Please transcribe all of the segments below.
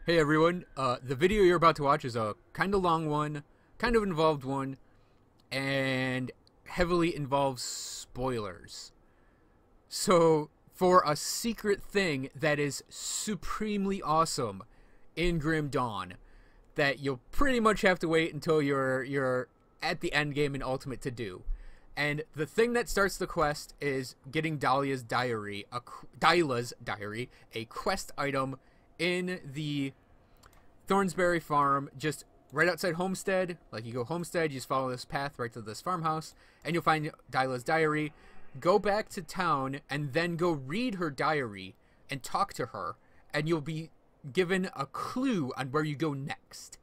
Hey everyone, the video you're about to watch is a kind of long one, kind of involved one, and heavily involves spoilers. So, for a secret thing that is supremely awesome in Grim Dawn, that you'll pretty much have to wait until you're at the end game in Ultimate to do. And the thing that starts the quest is getting Dahlia's diary, a quest item in the Thornsbury farm, just right outside Homestead. Like, you go Homestead, you just follow this path right to this farmhouse, and you'll find Dahlia's diary. Go back to town, and then go read her diary and talk to her, and you'll be given a clue on where you go next.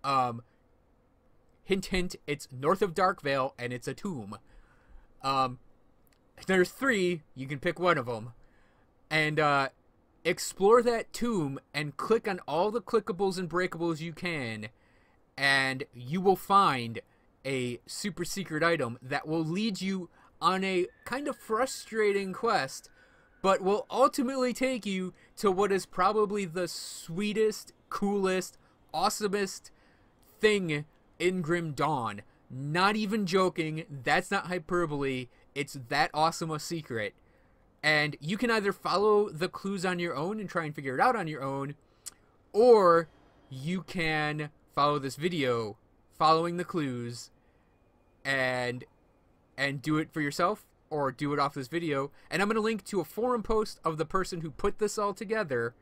Hint, hint, it's north of Darkvale, and it's a tomb. There's 3, you can pick one of them. And, explore that tomb and click on all the clickables and breakables you can, and you will find a super secret item that will lead you on a kind of frustrating quest, but will ultimately take you to what is probably the sweetest, coolest, awesomest thing in Grim Dawn. Not even joking, that's not hyperbole, it's that awesome a secret. And you can either follow the clues on your own and try and figure it out on your own, or you can follow this video following the clues and do it for yourself, or do it off this video. And I'm going to link to a forum post of the person who put this all together.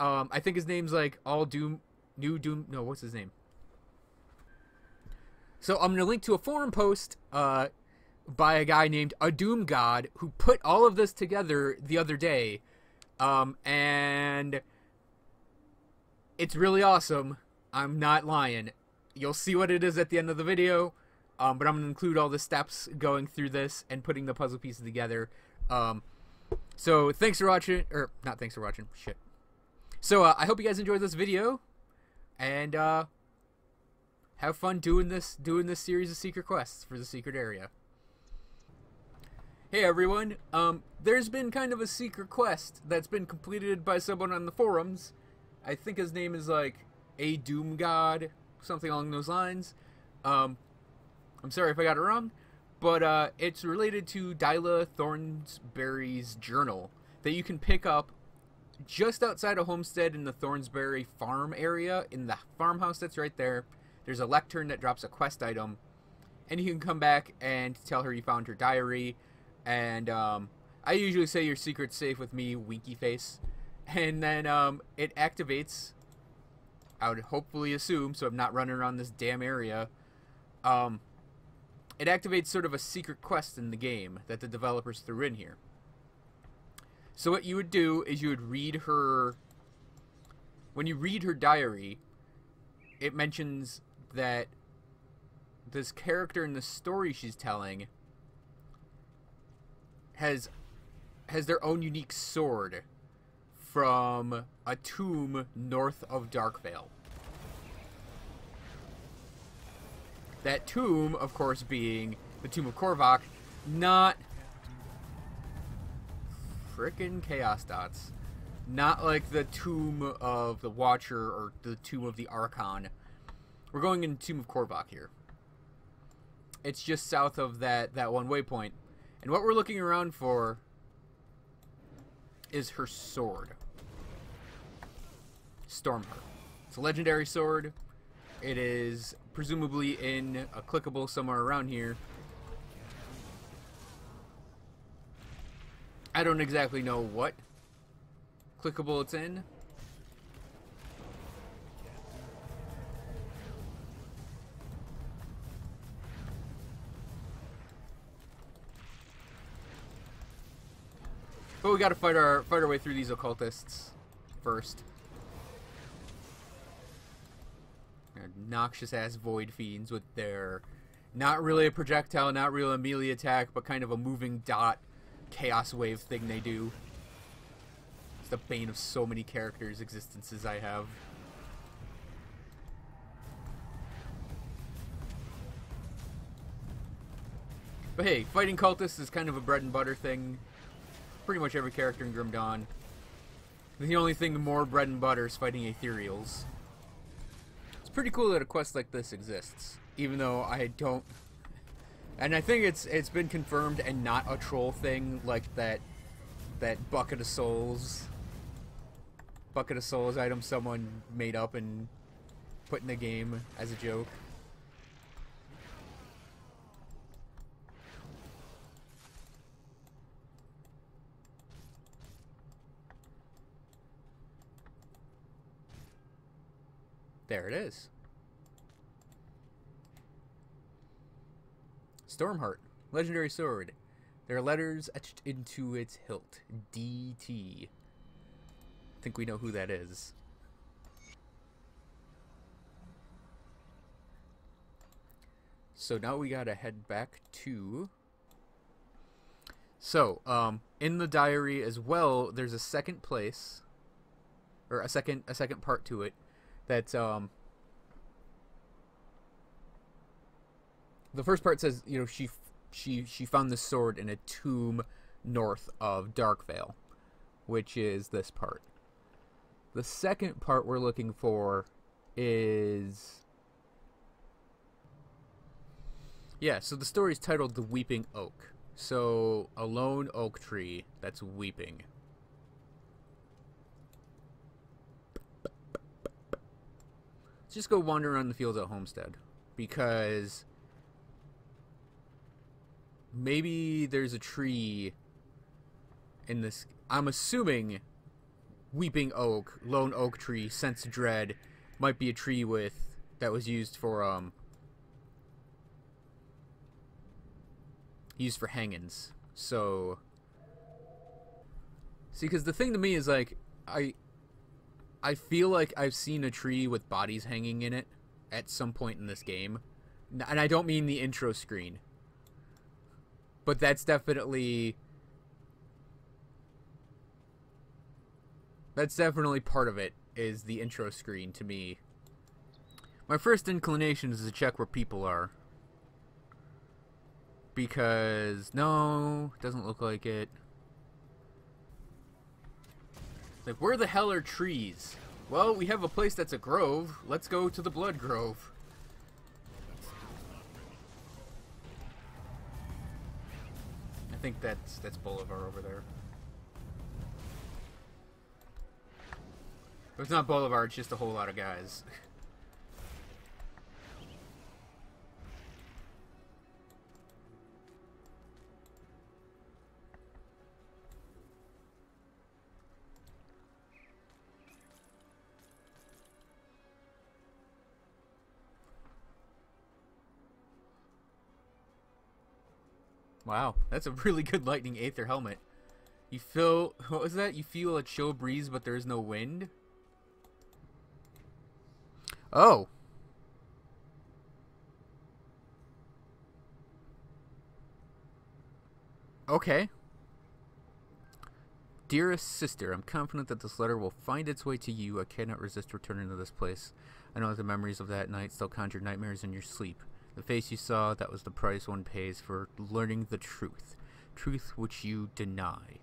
I think his name's like what's his name? So I'm going to link to a forum post by a guy named A Doom God, who put all of this together the other day. And it's really awesome. I'm not lying. You'll see what it is at the end of the video. But I'm going to include all the steps going through this and putting the puzzle pieces together. So thanks for watching, or not thanks for watching, shit. So I hope you guys enjoyed this video, and have fun doing this series of secret quests for the secret area. Hey everyone, there's been kind of a secret quest that's been completed by someone on the forums. I think his name is like A Doom God, something along those lines. I'm sorry if I got it wrong, but it's related to Dahlia Thornsbury's journal that you can pick up just outside of Homestead in the Thornsbury farm area, in the farmhouse that's right there. There's a lectern that drops a quest item, and you can come back and tell her you found her diary. And I usually say your secret's safe with me, winky face. And then it activates, I would hopefully assume, so I'm not running around this damn area. It activates sort of a secret quest in the game that the developers threw in here. So what you would do is you would read her... When you read her diary, it mentions that this character in the story she's telling has their own unique sword from a tomb north of Darkvale. That tomb, of course, being the Tomb of Korvac, not frickin' Chaos Dots. Not like the Tomb of the Watcher or the Tomb of the Archon. We're going in Tomb of Korvac here. It's just south of that one waypoint. And what we're looking around for is her sword. Stormheart. It's a legendary sword. It is presumably in a clickable somewhere around here. I don't exactly know what clickable it's in. But we gotta fight our way through these occultists first. Noxious ass void fiends with their not really a projectile, not really a melee attack, but kind of a moving dot chaos wave thing they do. It's the bane of so many characters' existences I have. But hey, fighting cultists is kind of a bread and butter thing. Pretty much every character in Grim Dawn. The only thing more bread and butter is fighting ethereals. It's pretty cool that a quest like this exists, even though I don't. And I think it's been confirmed and not a troll thing like that bucket of souls item someone made up and put in the game as a joke. There it is. Stormheart, legendary sword. There are letters etched into its hilt. DT. I think we know who that is. So now we gotta head back to... So, in the diary as well, there's a second place, or a second part to it. That's the first part says, you know, she found this sword in a tomb north of Darkvale, which is this part. The second part we're looking for is, yeah, so the story is titled The Weeping Oak. So a lone oak tree that's weeping. Let's just go wander around the fields at Homestead, because maybe there's a tree in this. I'm assuming weeping oak, lone oak tree, sense dread, might be a tree that was used for hangings. So see, because the thing to me is, like, I feel like I've seen a tree with bodies hanging in it at some point in this game. And I don't mean the intro screen. But that's definitely part of it, is the intro screen to me. My first inclination is to check where people are. Because, no, doesn't look like it. Like, where the hell are trees? Well, we have a place that's a grove. Let's go to the Blood Grove. I think that's Bolivar over there. If it's not Bolivar, it's just a whole lot of guys. Wow, that's a really good Lightning Aether helmet. You feel... What was that? You feel a chill breeze, but there is no wind? Oh. Okay. Dearest sister, I'm confident that this letter will find its way to you. I cannot resist returning to this place. I know that the memories of that night still conjure nightmares in your sleep. The face you saw, that was the price one pays for learning the truth. Truth which you deny.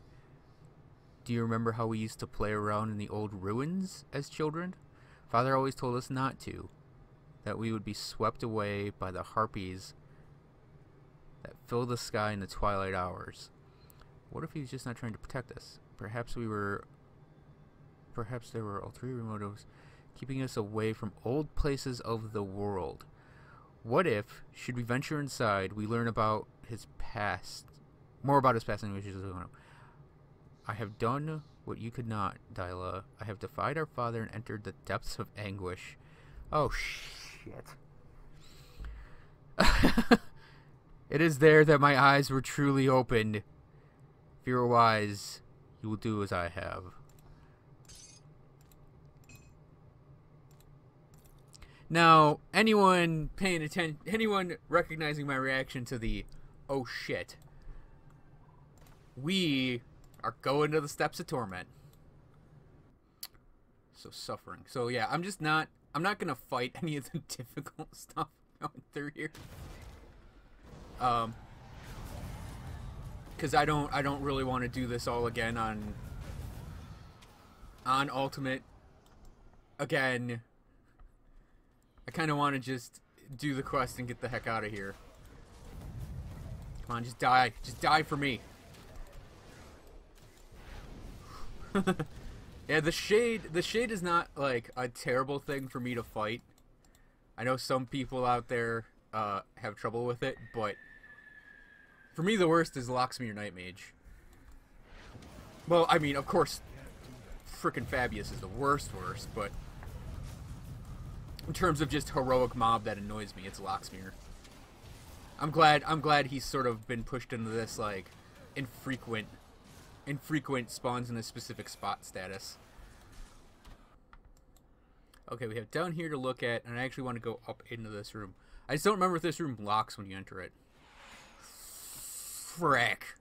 Do you remember how we used to play around in the old ruins as children? Father always told us not to. That we would be swept away by the harpies that fill the sky in the twilight hours. What if he was just not trying to protect us? Perhaps there were ulterior motives keeping us away from old places of the world. What if, should we venture inside, we learn about his past, more about his past than we usually know. I have done what you could not, Dyla. I have defied our father and entered the depths of anguish. Oh, shit. It is there that my eyes were truly opened. If you are wise, you will do as I have. Now, anyone paying attention, anyone recognizing my reaction to the oh shit, we are going to the Steps of Torment. So suffering. So yeah, I'm not gonna fight any of the difficult stuff going through here. Because I don't really want to do this all again on on ultimate. Again, I kind of want to just do the quest and get the heck out of here. Come on, just die. Just die for me. Yeah, the shade is not like a terrible thing for me to fight. I know some people out there have trouble with it, but for me the worst is Locksmere Night Mage. Well, I mean, of course, frickin' Fabius is the worst, but in terms of just heroic mob that annoys me, it's Locksmere. I'm glad he's sort of been pushed into this like infrequent spawns in a specific spot status. Okay, we have down here to look at, and I actually want to go up into this room. I just don't remember if this room locks when you enter it. Frick.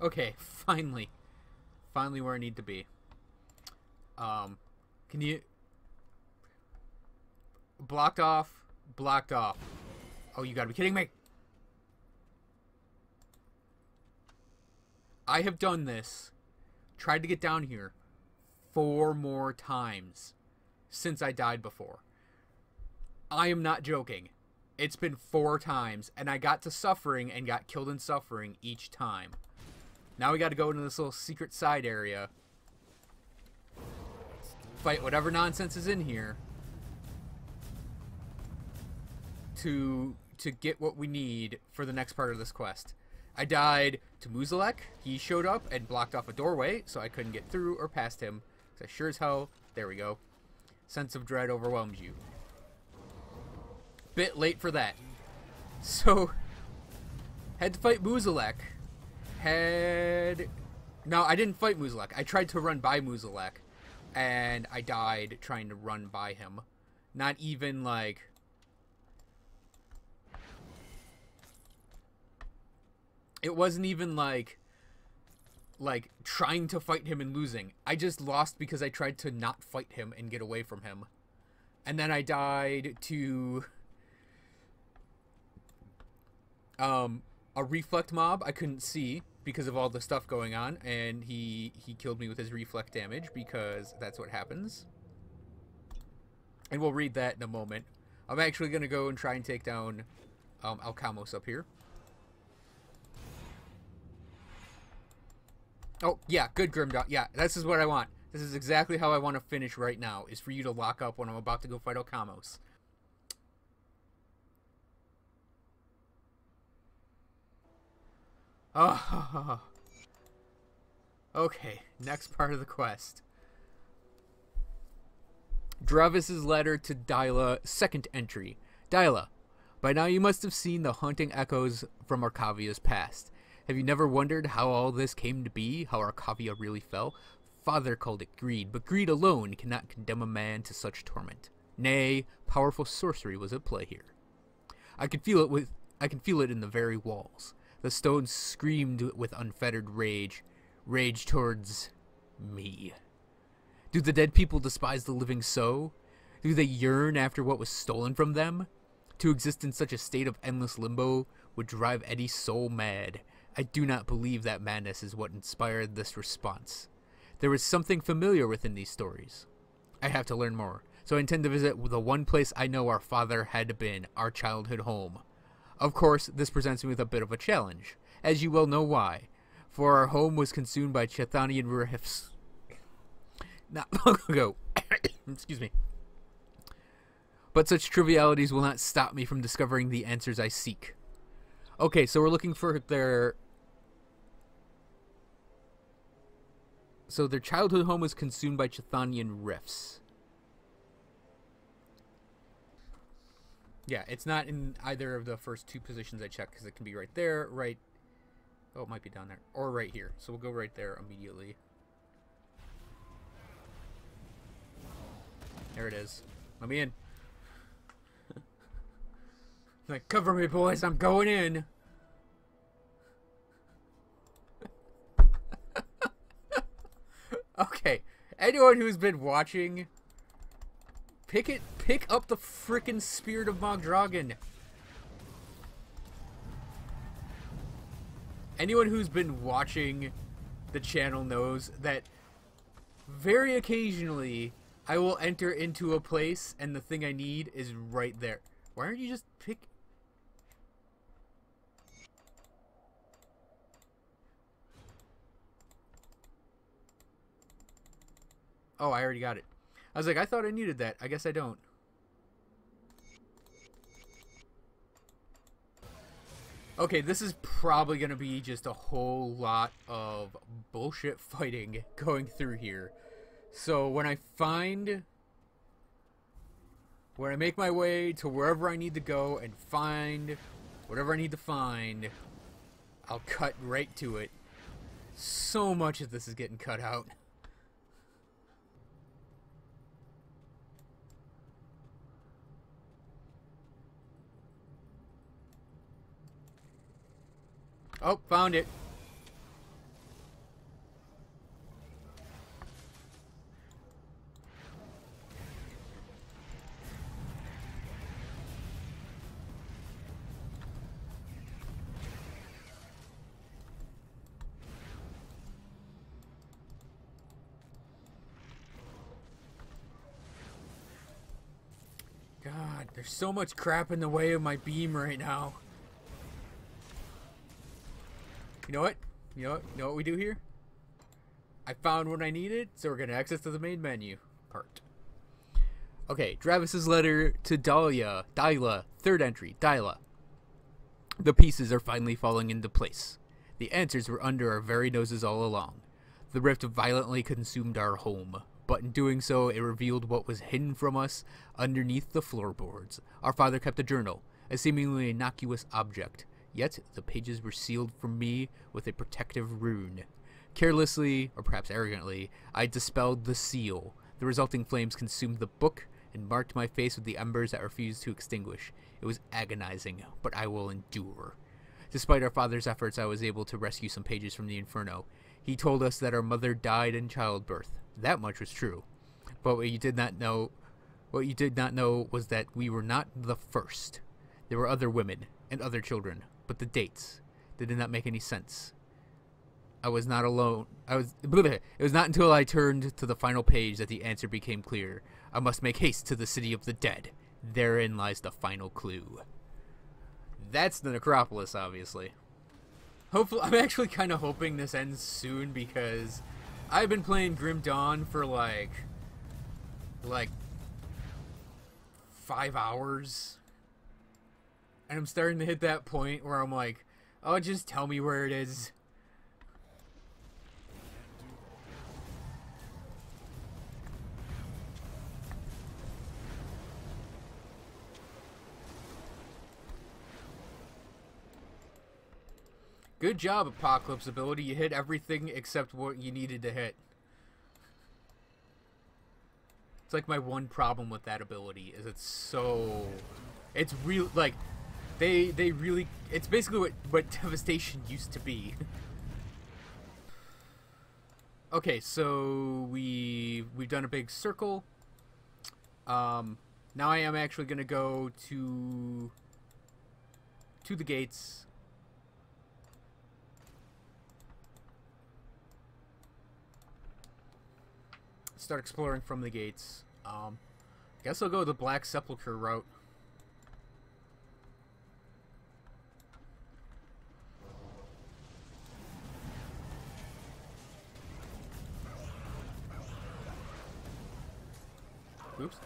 Okay, finally where I need to be. Can you... Blocked off. Oh, you gotta be kidding me. I have done this, tried to get down here 4 more times since I died before. I am not joking. It's been 4 times, and I got to Suffering and got killed in Suffering each time. Now we got to go into this little secret side area, fight whatever nonsense is in here to get what we need for the next part of this quest. I died to Muzelek. He showed up and blocked off a doorway, so I couldn't get through or past him. So sure as hell, there we go. Sense of dread overwhelms you. Bit late for that. So, had to fight Muzelek. No, I didn't fight Muzelek. I tried to run by Muzelek, and I died trying to run by him. Not even, like... It wasn't even like trying to fight him and losing. I just lost because I tried to not fight him and get away from him. And then I died to a reflect mob I couldn't see because of all the stuff going on, and he killed me with his reflect damage because that's what happens. And we'll read that in a moment. I'm actually going to go and try and take down Alcamos up here. Oh, yeah, good, Grimdog. Yeah, this is what I want. This is exactly how I want to finish right now, is for you to lock up when I'm about to go fight Alcamos. Oh. Okay, next part of the quest. Dravis's letter to Dyla, second entry. Dyla, by now you must have seen the haunting echoes from Arcavia's past. Have you never wondered how all this came to be, how Arcavia really fell? Father called it greed, but greed alone cannot condemn a man to such torment. Nay, powerful sorcery was at play here. I can feel it in the very walls. The stones screamed with unfettered rage towards me. Do the dead people despise the living so? Do they yearn after what was stolen from them? To exist in such a state of endless limbo would drive Eddie's soul mad. I do not believe that madness is what inspired this response. There is something familiar within these stories. I have to learn more, so I intend to visit the one place I know our father had been, our childhood home. Of course, this presents me with a bit of a challenge, as you well know why, for our home was consumed by Chthonian rifts not long ago. Excuse me. But such trivialities will not stop me from discovering the answers I seek. Okay, so we're looking for their... So their childhood home was consumed by Chthonian rifts. Yeah, it's not in either of the first 2 positions I checked, because it can be right there, right... Oh, it might be down there. Or right here. So we'll go right there immediately. There it is. Let me in. Like, cover me, boys. I'm going in. Okay. Anyone who's been watching, pick pick up the frickin' Spirit of Mogdragon. Anyone who's been watching the channel knows that very occasionally I will enter into a place and the thing I need is right there. Why aren't you just pick... Oh, I already got it. I was like, I thought I needed that. I guess I don't. Okay, this is probably going to be just a whole lot of bullshit fighting going through here. So when I make my way to wherever I need to go and find whatever I need to find, I'll cut right to it. So much of this is getting cut out. Oh, found it. God, there's so much crap in the way of my beam right now. You know what? You know what we do here? I found what I needed, so we're gonna access to the main menu part. Okay, Travis's letter to Dyla, third entry, Dyla. The pieces are finally falling into place. The answers were under our very noses all along. The rift violently consumed our home, but in doing so, it revealed what was hidden from us underneath the floorboards. Our father kept a journal, a seemingly innocuous object. Yet, the pages were sealed from me with a protective rune. Carelessly, or perhaps arrogantly, I dispelled the seal. The resulting flames consumed the book and marked my face with the embers that refused to extinguish. It was agonizing, but I will endure. Despite our father's efforts, I was able to rescue some pages from the inferno. He told us that our mother died in childbirth. That much was true. But what you did not know was that we were not the first. There were other women and other children. But the dates, they did not make any sense. I was not alone. It was not until I turned to the final page that the answer became clear. I must make haste to the city of the dead. Therein lies the final clue. That's the necropolis, obviously. Hopefully, I'm actually kind of hoping this ends soon because I've been playing Grim Dawn for like 5 hours. And I'm starting to hit that point where I'm like, oh, just tell me where it is. Good job, Apocalypse ability. You hit everything except what you needed to hit. It's like my one problem with that ability is it's real, like, they really, it's basically what Devastation used to be. Okay, so we've done a big circle. Now I am actually gonna go to the gates. Start exploring from the gates. I guess I'll go the Black Sepulchre route. Oops.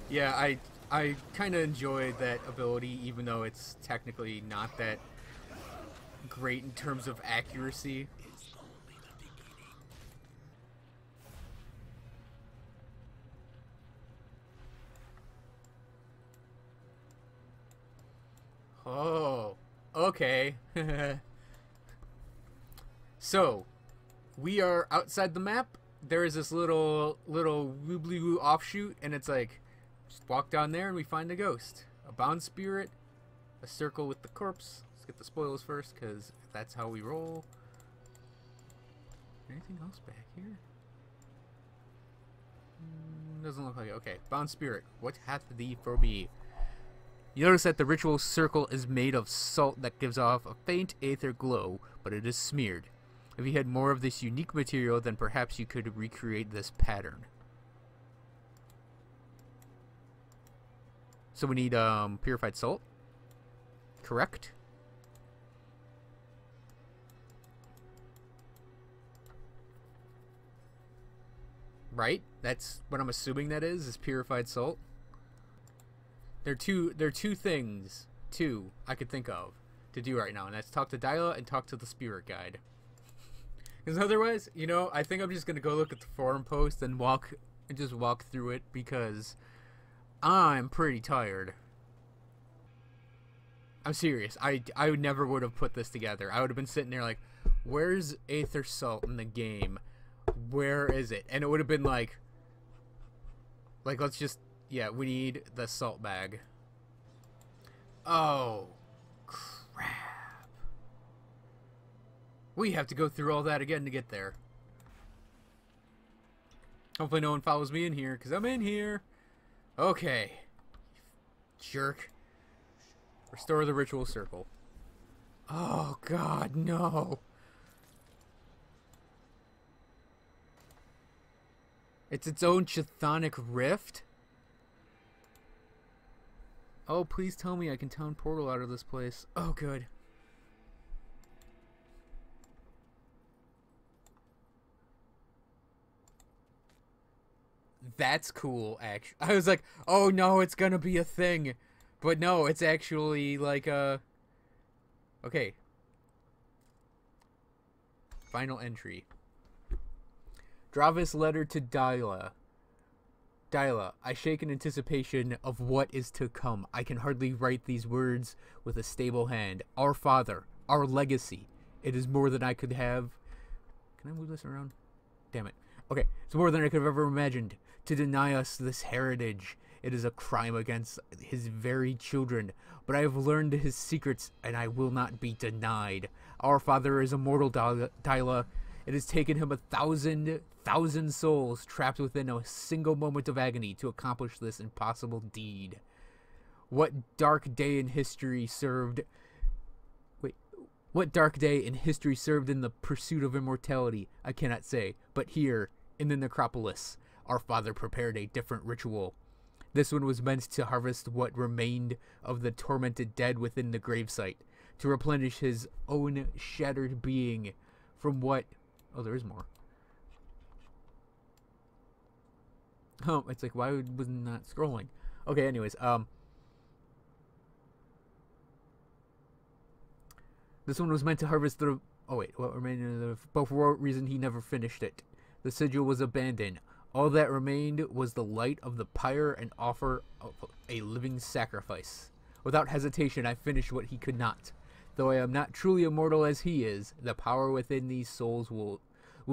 Yeah, I kind of enjoyed that ability, even though it's technically not that great in terms of accuracy. Oh, okay. So, we are outside the map. There is this little woobly-woo offshoot, and it's like, just walk down there and we find a ghost. A bound spirit, a circle with the corpse. Let's get the spoils first, because that's how we roll. Anything else back here? Doesn't look like it. Okay. Bound spirit, what hath thee for me? You notice that the ritual circle is made of salt that gives off a faint aether glow, but it is smeared. If you had more of this unique material, then perhaps you could recreate this pattern. So we need purified salt. Correct? Right? That's what I'm assuming that is purified salt. There are two things I could think of to do right now, and that's talk to Dyla and talk to the spirit guide. Because otherwise, you know, I think I'm just gonna go look at the forum post and just walk through it because I'm pretty tired. I'm serious. I never would have put this together. I would have been sitting there like, where's Aether Salt in the game? Where is it? And it would have been like let's just, yeah, we need the salt bag. Oh, crap. We have to go through all that again to get there. Hopefully no one follows me in here, because I'm in here. Okay. Jerk. Restore the ritual circle. Oh, God, no. It's its own chthonic rift? Oh, please tell me I can town portal out of this place. Oh, good. That's cool, actually. I was like, oh no, it's gonna be a thing. But no, it's actually like a... Okay. Final entry. Dravis' letter to Dyla. Dyla, I shake in anticipation of what is to come. I can hardly write these words with a stable hand. Our father, our legacy. It is more than I could have... Can I move this around? Damn it. Okay, it's more than I could have ever imagined. To deny us this heritage, it is a crime against his very children. But I have learned his secrets, and I will not be denied. Our father is immortal, Dyla. It has taken him 1,000 souls trapped within a single moment of agony to accomplish this impossible deed. What dark day in history served... Wait. What dark day in history served in the pursuit of immortality, I cannot say. But here, in the necropolis, our father prepared a different ritual. This one was meant to harvest what remained of the tormented dead within the gravesite, to replenish his own shattered being from what... Oh, there is more. Oh, it's like, why was not scrolling? Okay, anyways, this one was meant to harvest the... Oh, wait, what remained of the... But for what reason he never finished it. The sigil was abandoned. All that remained was the light of the pyre and offer of a living sacrifice. Without hesitation, I finished what he could not. Though I am not truly immortal as he is, the power within these souls will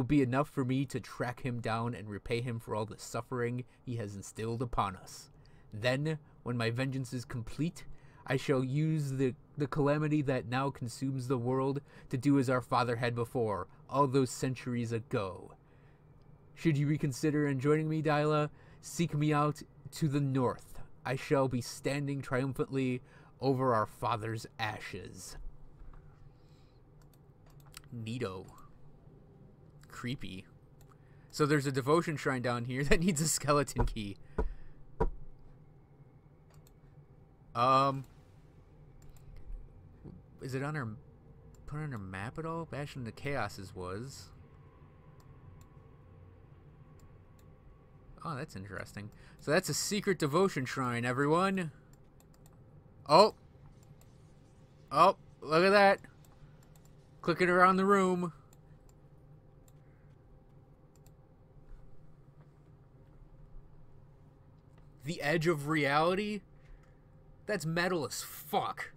be enough for me to track him down and repay him for all the suffering he has instilled upon us. Then, when my vengeance is complete, I shall use the calamity that now consumes the world to do as our father had before, all those centuries ago. Should you reconsider in joining me, Dyla, seek me out to the north. I shall be standing triumphantly over our father's ashes. Neato. Creepy. So there's a devotion shrine down here that needs a skeleton key. Is it on our... put on our map at all? Bastion of the Chaoses was... Oh, that's interesting. So that's a secret devotion shrine, everyone. Oh. Oh, look at that. Clicking around the room. The edge of reality? That's metal as fuck.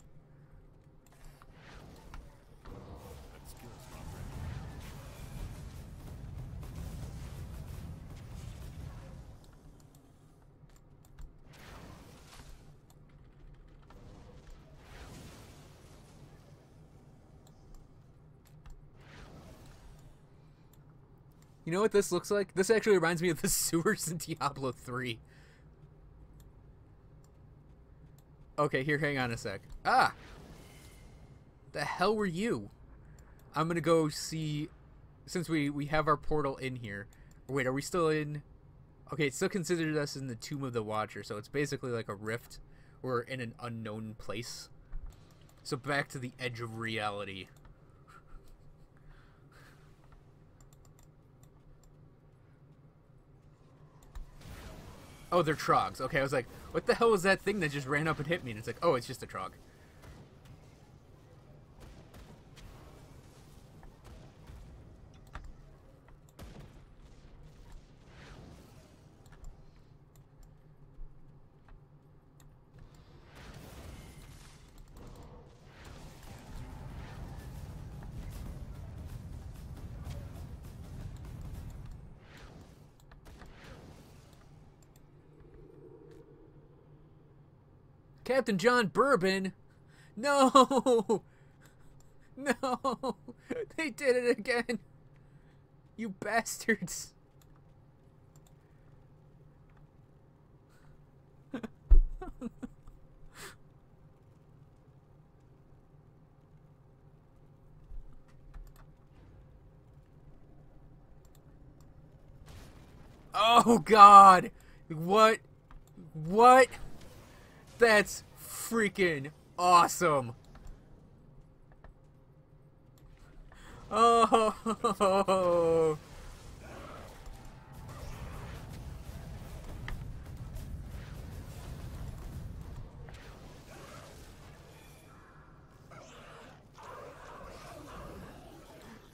You know what this looks like? This actually reminds me of the sewers in Diablo 3. Okay, here, hang on a sec. Ah! The hell were you? I'm gonna go see... Since we have our portal in here. Wait, are we still in... Okay, it still considers us in the Tomb of the Watcher, so it's basically like a rift. We're in an unknown place. So back to the edge of reality. Oh, they're trogs. Okay, I was like, what the hell was that thing that just ran up and hit me? And it's like, oh, it's just a trog. Captain John Bourbon? No! No! They did it again! You bastards! Oh God! What? What? That's freaking awesome! Oh!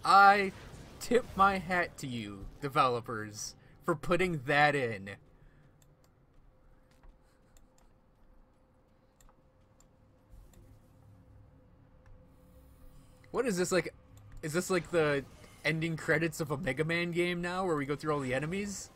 I tip my hat to you, developers, for putting that in. What is this, like? Is this like the ending credits of a Mega Man game now, where we go through all the enemies?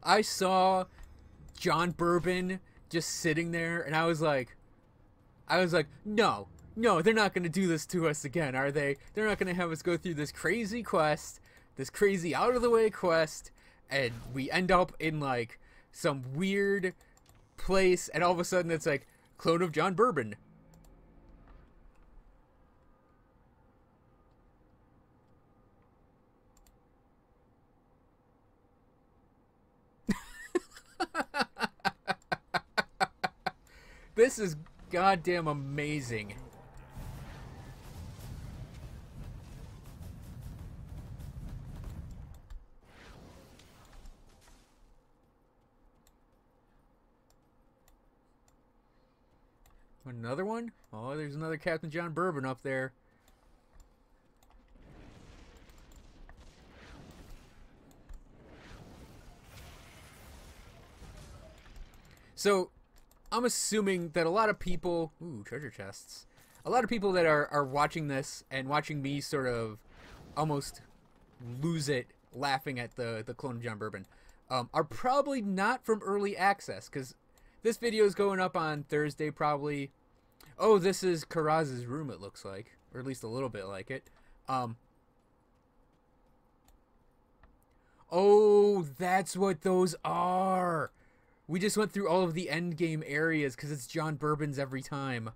I saw John Bourbon just sitting there, and I was like, no, they're not going to do this to us again, are they? They're not going to have us go through this crazy quest, this crazy out-of-the-way quest, and we end up in, like, some weird place, and all of a sudden it's like, clone of John Bourbon. This is goddamn amazing. Another one? Oh, there's another Captain John Bourbon up there. So, I'm assuming that a lot of people... Ooh, treasure chests. A lot of people that are watching this and watching me sort of almost lose it laughing at the clone of John Bourbon are probably not from early access, because this video is going up on Thursday probably. Oh, this is Karaz's room, it looks like. Or at least a little bit like it. Oh, that's what those are! We just went through all of the endgame areas because it's John Bourbon's every time.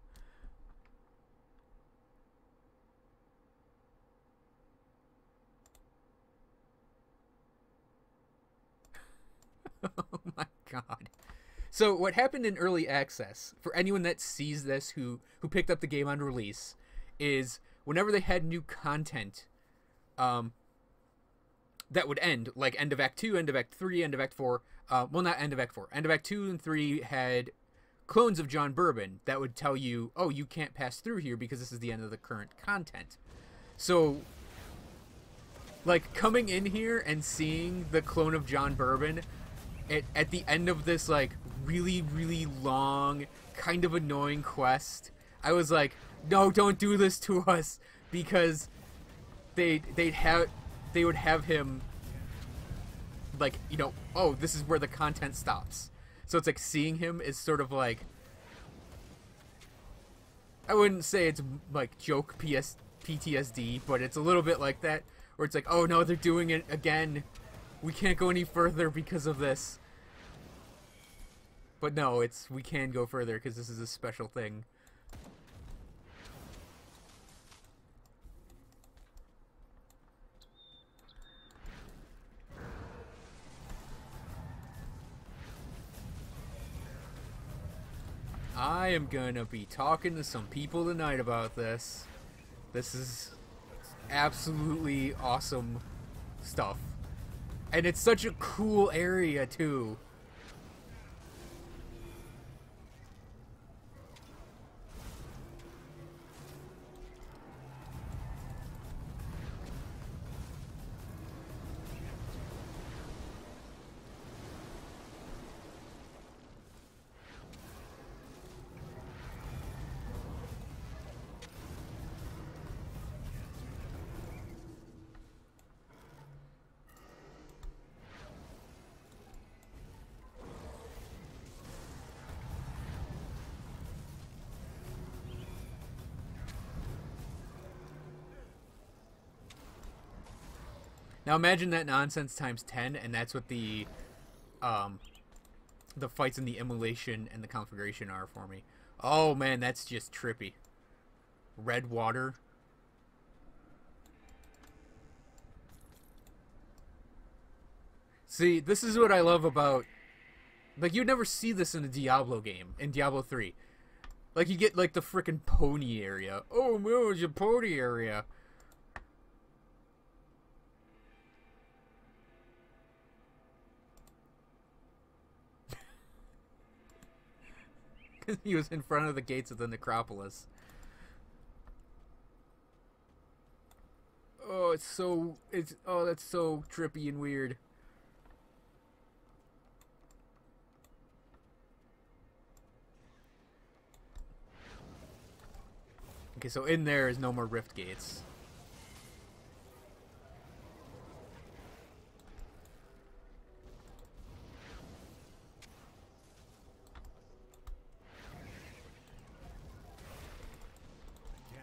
Oh my God. So what happened in early access, for anyone that sees this who picked up the game on release, is whenever they had new content that would end, like end of Act 2, end of Act 3, end of Act 4, well, not end of Act 4. End of Act 2 and 3 had clones of John Bourbon that would tell you, oh, you can't pass through here because this is the end of the current content. So, like, coming in here and seeing the clone of John Bourbon at the end of this, like, really, really long, kind of annoying quest, I was like, no, don't do this to us, because they would have him, like, you know, oh, this is where the content stops. So it's like seeing him is sort of like, I wouldn't say it's like joke PTSD, but it's a little bit like that, where it's like, oh no, they're doing it again. We can't go any further because of this. But no, we can go further because this is a special thing. I am gonna be talking to some people tonight about this. This is absolutely awesome stuff. And it's such a cool area, too. Now imagine that nonsense times 10, and that's what the fights in the immolation and the conflagration are for me. Oh man, that's just trippy. Red water. See, this is what I love about... Like, you'd never see this in a Diablo game, in Diablo 3. Like, you get, like, the frickin' pony area. Oh, man, it's a pony area. He was in front of the gates of the necropolis. Oh, that's so trippy and weird. Okay, so in there is no more rift gates.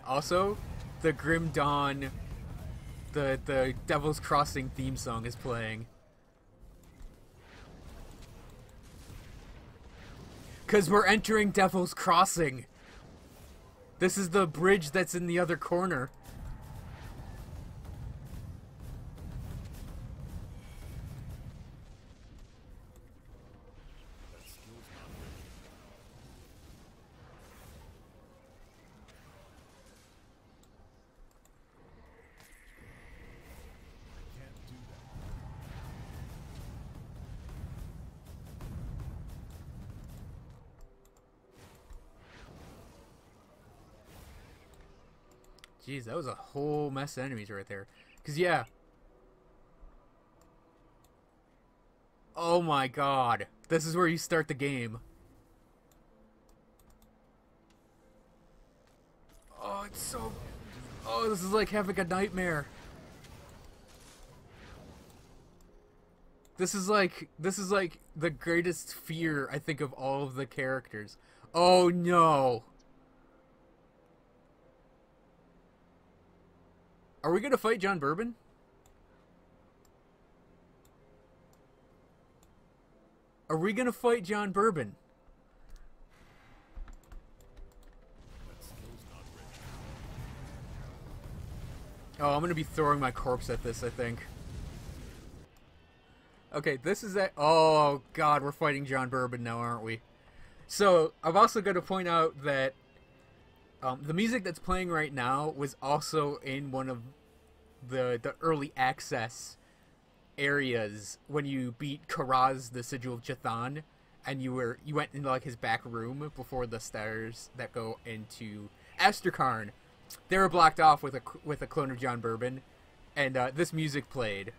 Also, the Grim Dawn, the Devil's Crossing theme song is playing. Because we're entering Devil's Crossing. This is the bridge that's in the other corner. Jeez, that was a whole mess of enemies right there. Because, yeah. Oh my god. This is where you start the game. Oh, it's so... Oh, this is like having a nightmare. This is like the greatest fear, I think, of all of the characters. Oh no. Are we gonna fight John Bourbon? Are we gonna fight John Bourbon? Oh, I'm gonna be throwing my corpse at this, I think. Okay, this is that. Oh god, we're fighting John Bourbon now, aren't we? So, I'm also gonna point out that the music that's playing right now was also in one of the early access areas when you beat Karaz, the Sigil of Jathan, and you went into like his back room before the stairs that go into Astrakarn. They were blocked off with a clone of John Bourbon, and this music played.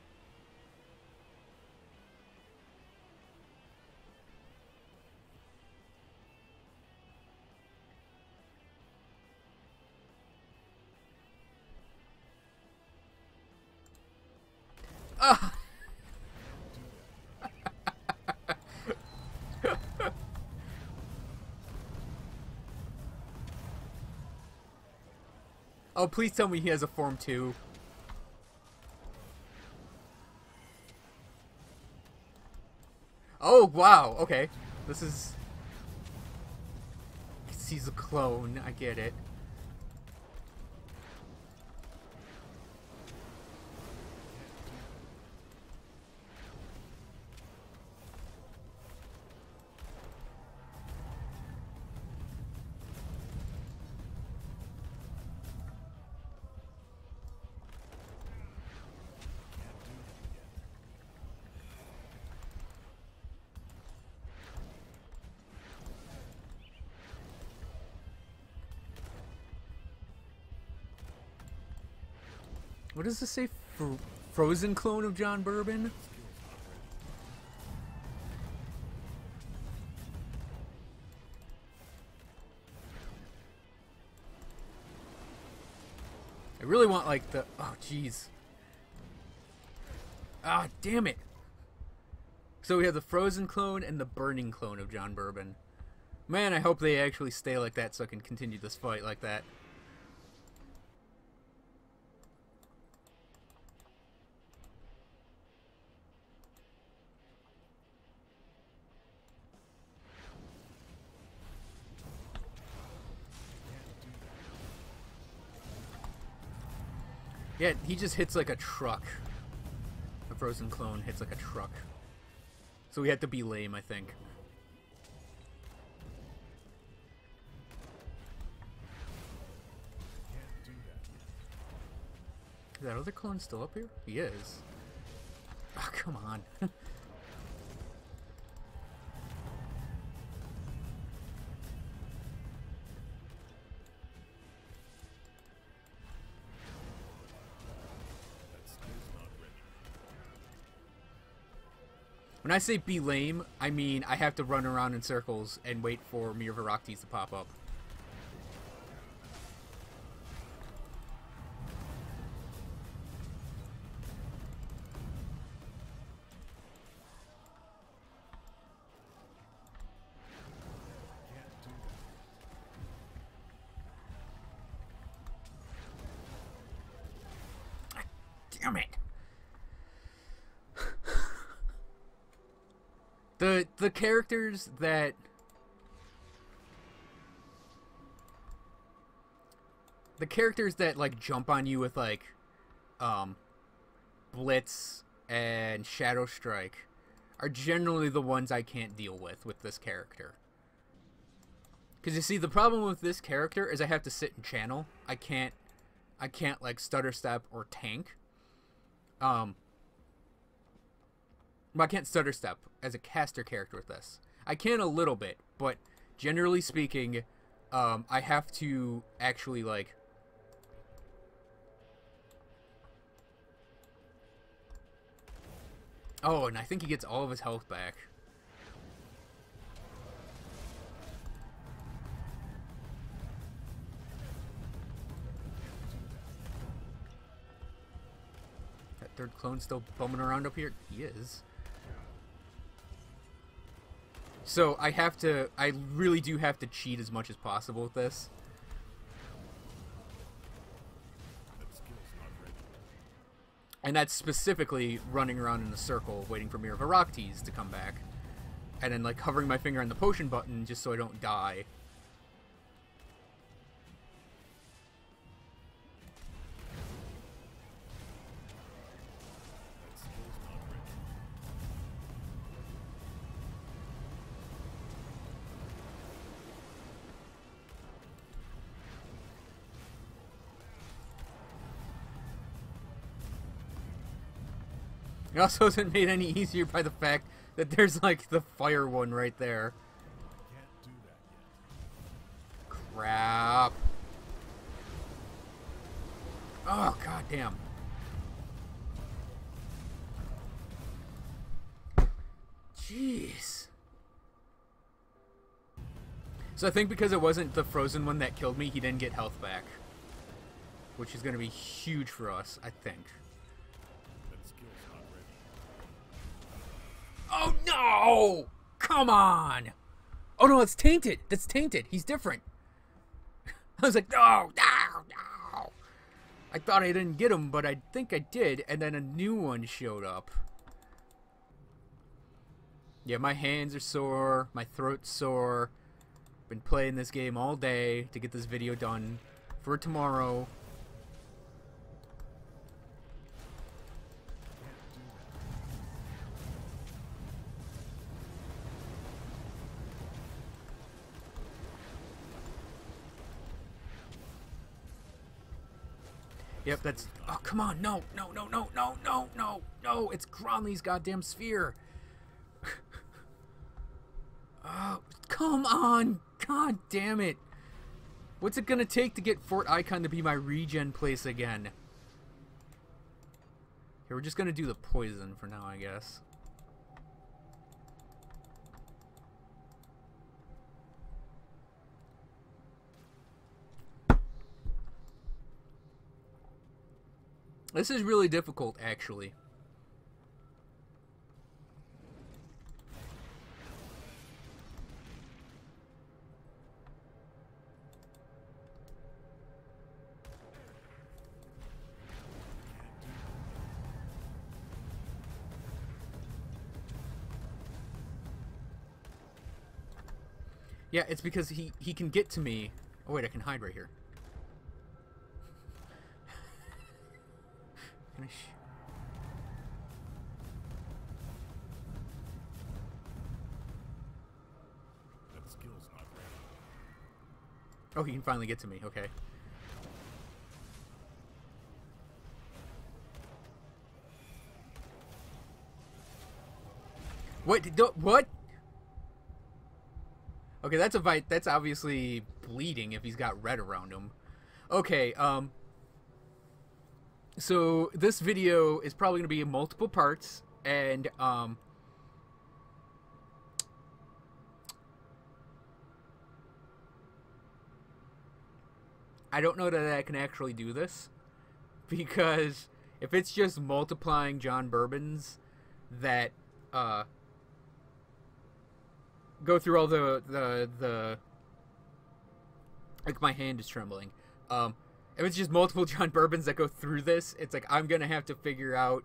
Oh, please tell me he has a form too. Oh, wow. Okay. This is... He's a clone. I get it. What does this say? Frozen clone of John Bourbon? I really want, like, the... Oh, jeez. Ah, damn it. So we have the Frozen clone and the Burning clone of John Bourbon. Man, I hope they actually stay like that so I can continue this fight like that. Yeah, he just hits like a truck. The Frozen clone hits like a truck. So we have to be lame, I think. Is that other clone still up here? He is. Oh, come on. When I say be lame, I mean I have to run around in circles and wait for Mir Varactes to pop up. Damn it! The characters that... The characters that, like, jump on you with, like, Blitz and Shadow Strike are generally the ones I can't deal with this character. Because, you see, the problem with this character is I have to sit and channel. I can't, like, stutter step or tank. I can't stutter step as a caster character with this. I can a little bit, but generally speaking, I have to actually, like... Oh, and I think he gets all of his health back. That third clone still bumming around up here? He is. So I really do have to cheat as much as possible with this. And that's specifically running around in a circle waiting for Mir Varactes to come back. And then, like, hovering my finger on the potion button just so I don't die. It also isn't made any easier by the fact that there's, like, the fire one right there. Can't do that yet. Crap. Oh, goddamn. Jeez. So I think because it wasn't the frozen one that killed me, he didn't get health back. Which is going to be huge for us, I think. That skill's not ready. Oh, come on. Oh, no, it's tainted. That's tainted. He's different. I was like, no, no, no. I thought I didn't get him, but I think I did. And then a new one showed up. Yeah, my hands are sore. My throat's sore. Been playing this game all day to get this video done for tomorrow. Yep, that's... Oh, come on. No, no, no, no, no, no, no, no. It's Gronley's goddamn sphere. Oh, come on. God damn it. What's it gonna take to get Fort Icon to be my regen place again? Here, we're just gonna do the poison for now, I guess. This is really difficult, actually. Yeah, it's because he can get to me. Oh wait, I can hide right here. Can I That skill's not ready. Oh, he can finally get to me. Okay. What? What? Okay, that's a bite. That's obviously bleeding if he's got red around him. Okay, so this video is probably going to be in multiple parts, and, I don't know that I can actually do this, because if it's just multiplying John Bourbons that, go through all the like, my hand is trembling. If it's just multiple John Bourbons that go through this, it's like I'm gonna have to figure out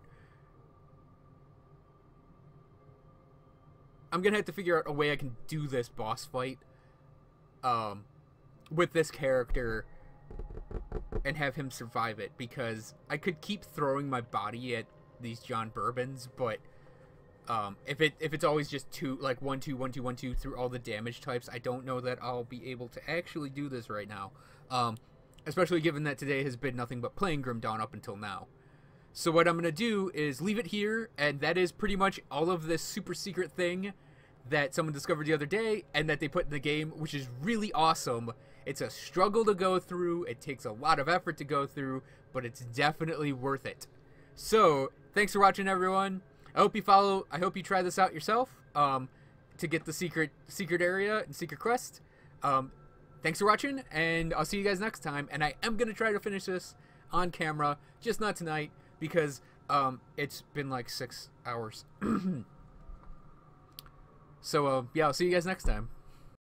a way I can do this boss fight with this character and have him survive it, because I could keep throwing my body at these John Bourbons, but if it's always just two, like 1 2 1 2 1 2 through all the damage types, I don't know that I'll be able to actually do this right now. Especially given that today has been nothing but playing Grim Dawn up until now. So what I'm gonna do is leave it here, and that is pretty much all of this super secret thing that someone discovered the other day and that they put in the game, which is really awesome. It's a struggle to go through. It takes a lot of effort to go through, but it's definitely worth it. So thanks for watching, everyone. I hope you try this out yourself to get the secret area and secret quest. Thanks for watching, and I'll see you guys next time. And I am going to try to finish this on camera, just not tonight, because it's been like 6 hours. So, yeah, I'll see you guys next time.